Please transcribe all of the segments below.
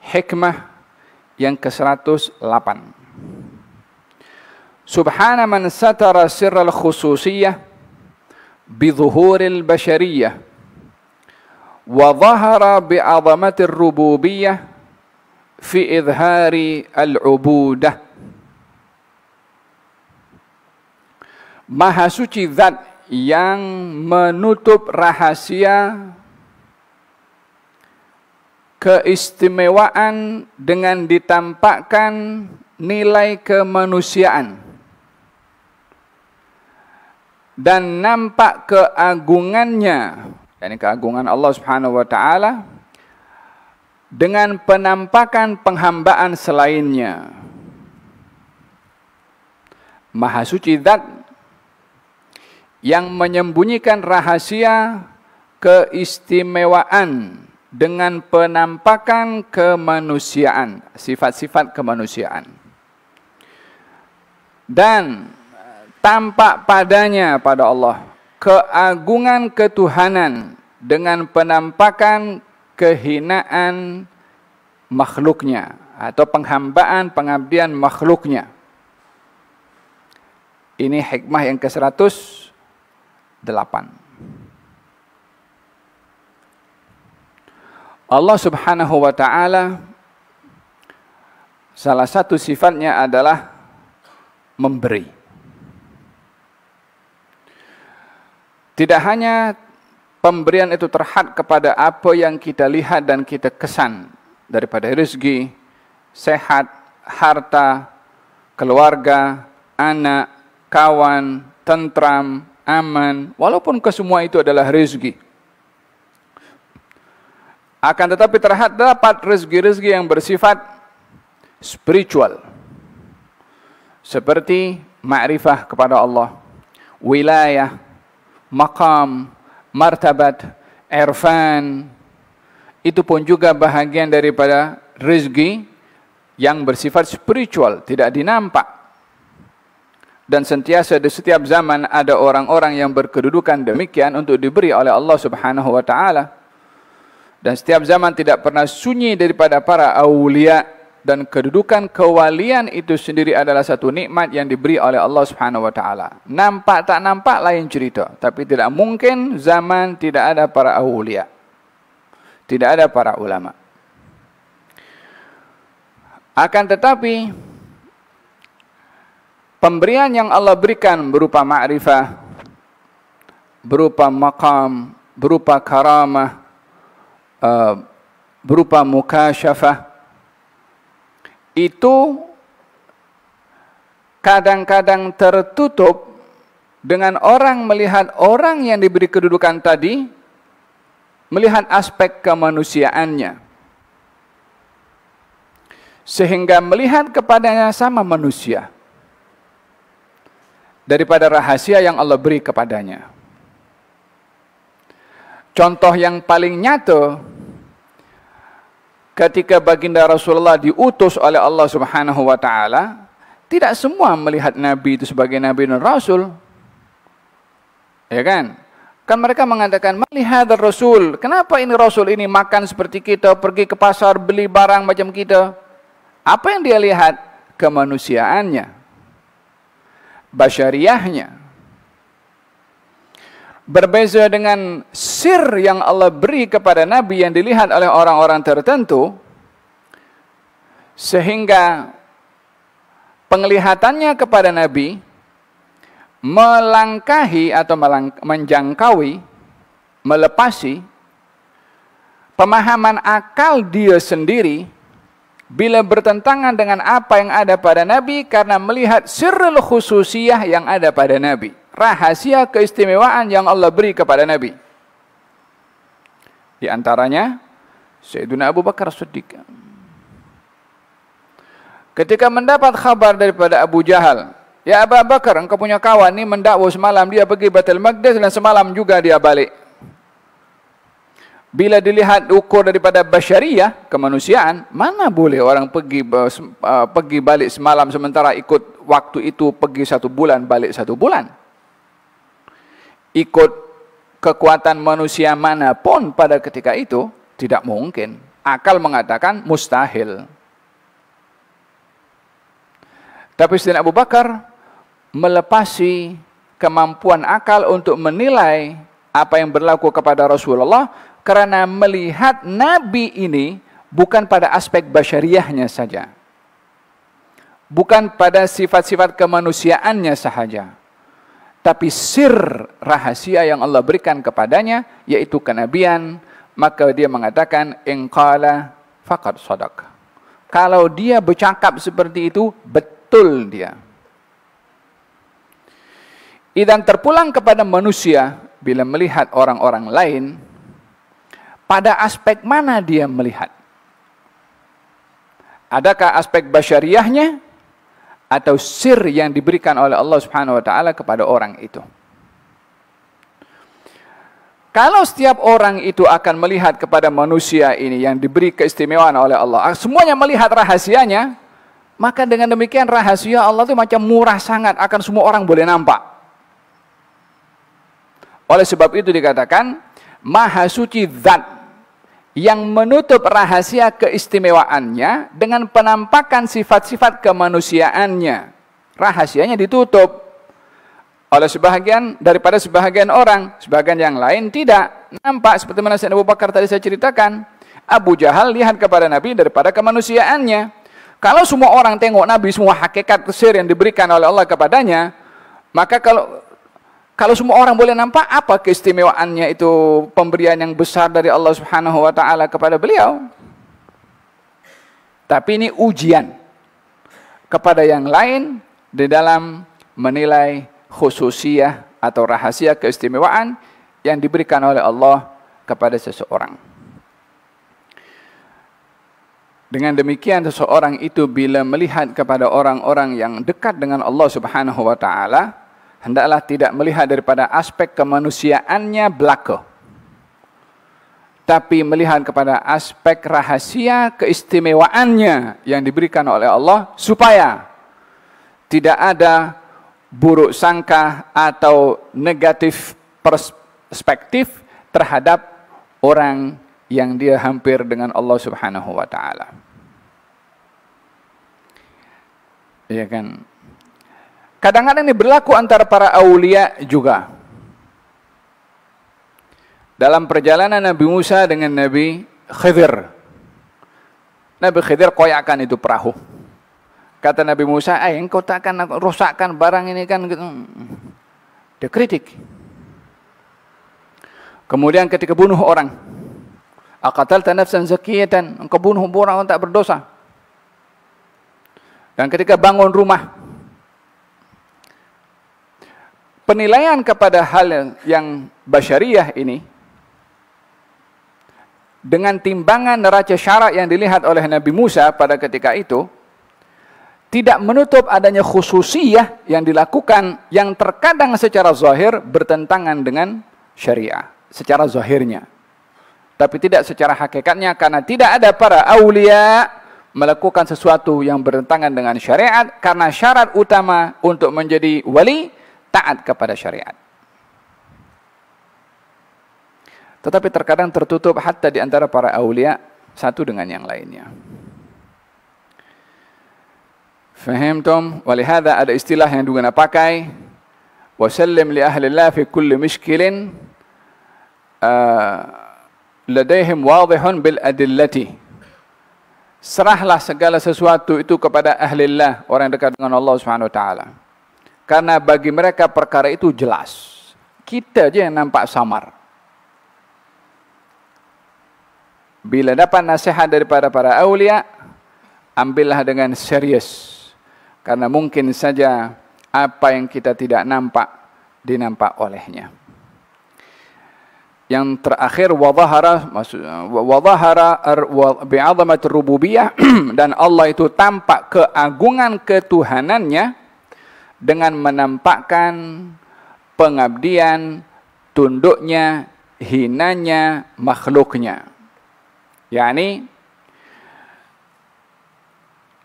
hikmah yang ke-108. Subhana man satara sirral khususiyah bidhuhuril bashariyah wa dhahara bi'azamatir rububiyah fi idhari al-ubudah. Maha suci zat yang menutup rahasia keistimewaan dengan ditampakkan nilai kemanusiaan dan nampak keagungannya, yakni keagungan Allah Subhanahu wa taala, dengan penampakan penghambaan selainnya. Maha suci zat yang menyembunyikan rahasia keistimewaan dengan penampakan kemanusiaan, sifat-sifat kemanusiaan. Dan tampak padanya, pada Allah, keagungan ketuhanan dengan penampakan kehinaan makhluknya atau penghambaan pengabdian makhluknya. Ini hikmah yang ke-108. Allah Subhanahu wa taala salah satu sifatnya adalah memberi. Tidak hanya pemberian itu terhad kepada apa yang kita lihat dan kita kesan, daripada rezeki, sehat, harta, keluarga, anak, kawan, tentram, aman, walaupun kesemua itu adalah rezeki. Akan tetapi terdapat rezeki-rezeki yang bersifat spiritual, seperti ma'rifah kepada Allah, wilayah, maqam, martabat, irfan. Itu pun juga bahagian daripada rezeki yang bersifat spiritual, tidak dinampak. Dan sentiasa di setiap zaman ada orang-orang yang berkedudukan demikian untuk diberi oleh Allah Subhanahu wa taala. Dan setiap zaman tidak pernah sunyi daripada para aulia, dan kedudukan kewalian itu sendiri adalah satu nikmat yang diberi oleh Allah Subhanahu wa taala. Nampak tak nampak lain cerita, tapi tidak mungkin zaman tidak ada para aulia, tidak ada para ulama. Akan tetapi pemberian yang Allah berikan berupa ma'rifah, berupa maqam, berupa karamah, berupa mukasyafah, itu kadang-kadang tertutup dengan orang melihat orang yang diberi kedudukan tadi, melihat aspek kemanusiaannya, sehingga melihat kepadanya sama manusia daripada rahasia yang Allah beri kepadanya. Contoh yang paling nyata, ketika baginda Rasulullah diutus oleh Allah Subhanahu wa taala, tidak semua melihat Nabi itu sebagai Nabi dan Rasul. Ya kan? Kan mereka mengatakan, "Malihat Rasul, kenapa ini Rasul ini makan seperti kita, pergi ke pasar beli barang macam kita?" Apa yang dia lihat? Kemanusiaannya, basyariahnya. Berbeza dengan sir yang Allah beri kepada Nabi yang dilihat oleh orang-orang tertentu, sehingga penglihatannya kepada Nabi melangkahi atau menjangkaui, melepasi pemahaman akal dia sendiri bila bertentangan dengan apa yang ada pada Nabi, karena melihat sirrul khususiyah yang ada pada Nabi, rahasia keistimewaan yang Allah beri kepada Nabi. Di antaranya Sayyidina Abu Bakar Siddiq. Ketika mendapat kabar daripada Abu Jahal, "Ya Abu Bakar, engkau punya kawan ni mendakwa semalam, dia pergi Baitul Maqdis dan semalam juga dia balik." Bila dilihat ukur daripada basyariah, kemanusiaan, mana boleh orang pergi balik semalam sementara ikut waktu itu pergi 1 bulan, balik 1 bulan. Ikut kekuatan manusia manapun pada ketika itu, tidak mungkin. Akal mengatakan mustahil. Tapi Sayyidina Abu Bakar melepasi kemampuan akal untuk menilai apa yang berlaku kepada Rasulullah karena melihat Nabi ini bukan pada aspek basyariahnya saja. Bukan pada sifat-sifat kemanusiaannya sahaja. Tapi sir rahasia yang Allah berikan kepadanya yaitu kenabian, maka dia mengatakan in qala faqad shadaq. Kalau dia bercakap seperti itu, betul dia. Dan terpulang kepada manusia bila melihat orang-orang lain, pada aspek mana dia melihat? Adakah aspek basyariahnya atau sir yang diberikan oleh Allah Subhanahu wa taala kepada orang itu? Kalau setiap orang itu akan melihat kepada manusia ini yang diberi keistimewaan oleh Allah, semuanya melihat rahasianya, maka dengan demikian rahasia Allah itu macam murah sangat, akan semua orang boleh nampak. Oleh sebab itu dikatakan, Maha Suci Zat yang menutup rahasia keistimewaannya dengan penampakan sifat-sifat kemanusiaannya. Rahasianya ditutup oleh daripada sebahagian orang. Sebahagian yang lain tidak nampak. Seperti mana Sayyidina Abu Bakar tadi saya ceritakan. Abu Jahal lihat kepada Nabi daripada kemanusiaannya. Kalau semua orang tengok Nabi, semua hakikat sir yang diberikan oleh Allah kepadanya, maka kalau semua orang boleh nampak, apa keistimewaannya itu, pemberian yang besar dari Allah Subhanahu wa taala kepada beliau? Tapi ini ujian kepada yang lain di dalam menilai khususiyah atau rahasia keistimewaan yang diberikan oleh Allah kepada seseorang. Dengan demikian seseorang itu bila melihat kepada orang-orang yang dekat dengan Allah Subhanahu wa taala, hendaklah tidak melihat daripada aspek kemanusiaannya belaka, tapi melihat kepada aspek rahasia keistimewaannya yang diberikan oleh Allah, supaya tidak ada buruk sangka atau negatif perspektif terhadap orang yang dia hampir dengan Allah Subhanahu wa taala. Ya kan? Kadang-kadang ini berlaku antara para aulia juga. Dalam perjalanan Nabi Musa dengan Nabi Khidir. Nabi Khidir koyakkan itu perahu. Kata Nabi Musa, engkau takkan rosakkan barang ini kan? Dia kritik. Kemudian ketika bunuh orang. Aqatalta nafsan zakiyatan, engkau bunuh orang tak berdosa. Dan ketika bangun rumah, penilaian kepada hal yang basyariah ini dengan timbangan neraca syarak yang dilihat oleh Nabi Musa pada ketika itu tidak menutup adanya khususiyah yang dilakukan yang terkadang secara zahir bertentangan dengan syariah secara zahirnya, tapi tidak secara hakikatnya, karena tidak ada para aulia melakukan sesuatu yang bertentangan dengan syariat, karena syarat utama untuk menjadi wali taat kepada syariat. Tetapi terkadang tertutup hatta di antara para aulia satu dengan yang lainnya. Fahimtum? Walihada ada istilah yang duguna pakai, wasallim li ahlillah fi kulli mishkilin ladaihim wadihun bil adillati. Serahlah segala sesuatu itu kepada ahlillah, orang yang dekat dengan Allah Subhanahu wa taala. Karena bagi mereka perkara itu jelas. Kita aja yang nampak samar. Bila dapat nasihat daripada para aulia, ambillah dengan serius. Karena mungkin saja apa yang kita tidak nampak, dinampak olehnya. Yang terakhir, wadhahara bi'azamatir rububiyah, dan Allah itu tampak keagungan ketuhanannya dengan menampakkan pengabdian, tunduknya, hinanya, makhluknya. yakni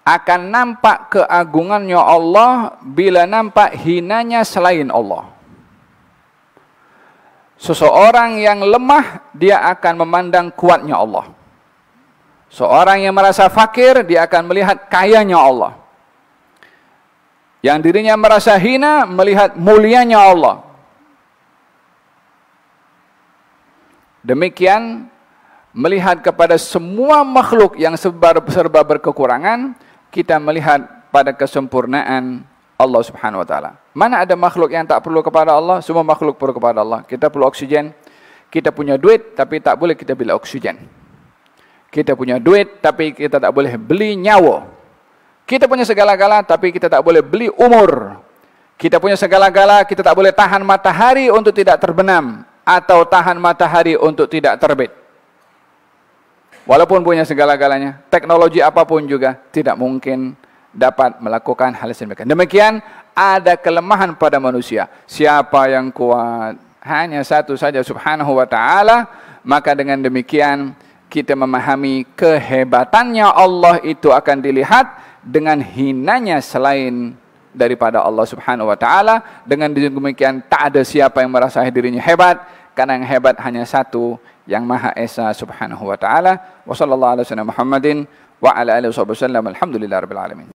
akan nampak keagungannya Allah bila nampak hinanya selain Allah. Seseorang yang lemah, dia akan memandang kuatnya Allah. Seorang yang merasa fakir, dia akan melihat kayanya Allah. Yang dirinya merasa hina, melihat mulianya Allah. Demikian, melihat kepada semua makhluk yang serba berkekurangan, kita melihat pada kesempurnaan Allah Subhanahu wa taala. Mana ada makhluk yang tak perlu kepada Allah? Semua makhluk perlu kepada Allah. Kita perlu oksigen, kita punya duit tapi tak boleh kita beli oksigen. Kita punya duit tapi kita tak boleh beli nyawa. Kita punya segala-gala tapi kita tak boleh beli umur. Kita punya segala-gala, kita tak boleh tahan matahari untuk tidak terbenam atau tahan matahari untuk tidak terbit. Walaupun punya segala-galanya, teknologi apapun juga tidak mungkin dapat melakukan hal semacam. Demikian ada kelemahan pada manusia. Siapa yang kuat? Hanya satu saja, Subhanahu wa taala. Maka dengan demikian kita memahami kehebatannya Allah itu akan dilihat dengan hinanya selain daripada Allah Subhanahu wa taala. Dengan demikian tak ada siapa yang merasa dirinya hebat, karena yang hebat hanya satu, yang Maha Esa Subhanahu wa taala. Wa sallallahu alaihi wasallam Muhammadin wa ala alihi wasallam. Alhamdulillahirabbil alamin.